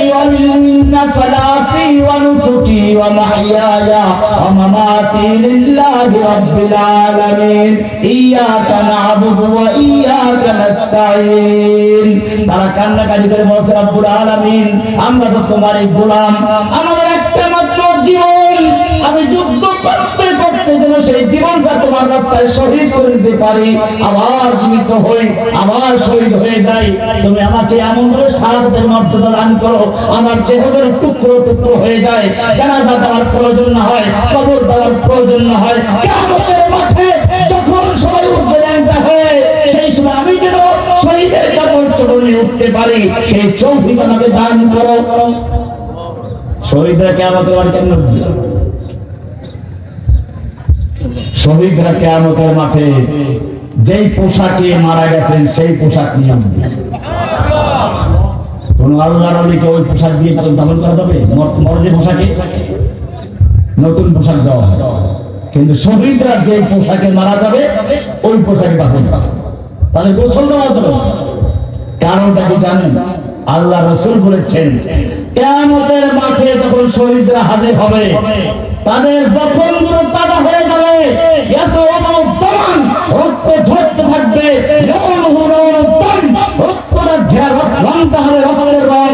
S1: ইন্না সালাতি ওয়া নুসুকি ওয়া মাহইয়ায়া ওয়া মামাতি লিল্লাহি রাব্বিল আলামিন ইয়্যাকা না'বুদু ওয়া ইয়্যাকা নাস্তাঈন। তারা কান্নাকাটি করে বলছে, রব্বুল আলামিন, আমরা তো তোমারই গোলাম, আমাদের একটা মাত্র জীবন, আমি যুদ্ধ করতে করতে যেন সেই জীবনটা তোমার রাস্তায় শহীদ করে দিতে পারি, আবার জীবিত হই, আবার শহীদ হয়ে যাই। তুমি আমাকে এমন করে শাহাদাতের মর্যাদা দান করো, আমার দেহ যেন টুকরো টুকরো হয়ে যায়, জানাজা দেওয়ার প্রয়োজন না হয়, কবর দেওয়ার প্রয়োজন না হয়। কিয়ামতের মাঠে যখন সবাই উঠবে ল্যাংটা হয়ে, সেই সময় আমি যেন শহীদের কাপড় চোপড়ে উঠতে পারি, সেই তৌফিক আমাকে দান করো। শহীদরা কিয়ামতের মাঠে কেন উঠবে? শহীদরা কিয়ামতের মাঠে যেই পোশাকে মারা গেছেন সেই পোশাক নিয়ে উঠবে। কোন আল্লাহর ওলিকে ওই পোশাক দিয়ে দাফন করা যাবে? মরে যে পোশাকে নতুন পোশাক দেওয়া হয়, কিন্তু শহীদরা যে পোশাকে মারা যাবে ওই পোশাকে দাফন করা, তাহলে গোসল দেওয়া যাবে। কারণটা কি জানেন? আল্লাহ রাসূল বলেছেন, কিয়ামতের মাঠে যখন শহীদরা হাজির হবে, তাদের বক্ষগুলো তাজা হয়ে যাবে, রক্ত ঝরতে থাকবে, রক্তটা রংটা হবে রক্তের রং,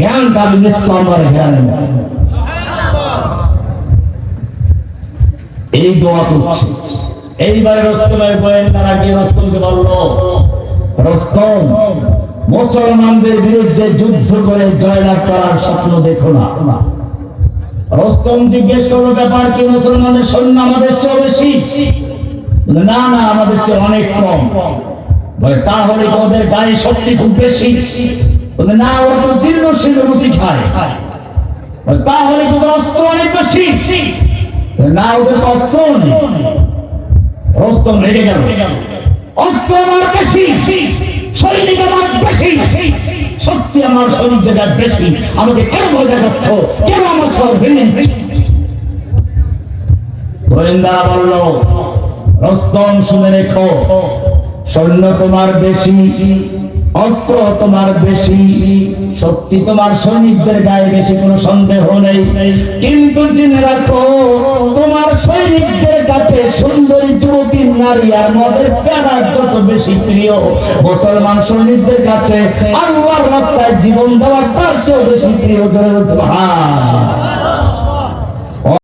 S1: জ্ঞানটা মিস্ক আমার জ্ঞান। এই দোয়া করছে। এইবারে রস্তমের গোয়েন্দারা গিয়ে রস্তমকে বলল, রস্তম, মুসলমানদের বিরুদ্ধে যুদ্ধ করে জয়লাভ করার স্বপ্ন দেখো না। রস্তম জিজ্ঞেস করলো, ব্যাপার কি? মুসলমানদের সৈন্য আমাদের চেয়ে বেশি? না না, আমাদের চেয়ে অনেক কম। বলে, তাহলে ওদের গায়ে শক্তি খুব বেশি? বলে, না, ওরা তো জীর্ণশীল রুটি খায়। তাহলে ওদের অস্ত্র অনেক বেশি? না, ওদের তো অস্ত্র নেই। রস্তম রেগে গেল, অস্ত্র আমার বেশি, সৈনিক আমার বেশি, শক্তি আমার সৈনিকদের বেশি, আমাকে কেন ভয় দেখাচ্ছ? কেন আমার সব ভেঙে দিচ্ছ? গোয়েন্দা বলল, রস্তম, শুনে রেখো, সৈন্য তোমার বেশি, অস্ত্র তোমার বেশি, শক্তি তোমার সৈনিকদের গায়ে বেশি, কোনো সন্দেহ নেই। কিন্তু জেনে রাখো, তোমার সৈনিকদের কাছে সুন্দরী যুবতী নারী আর মদের প্যারা যত বেশি প্রিয়, মুসলমান সৈনিকদের কাছে আল্লাহর রাস্তায় জীবন দেওয়া তার চেয়ে বেশি প্রিয়। সুবহানাল্লাহ।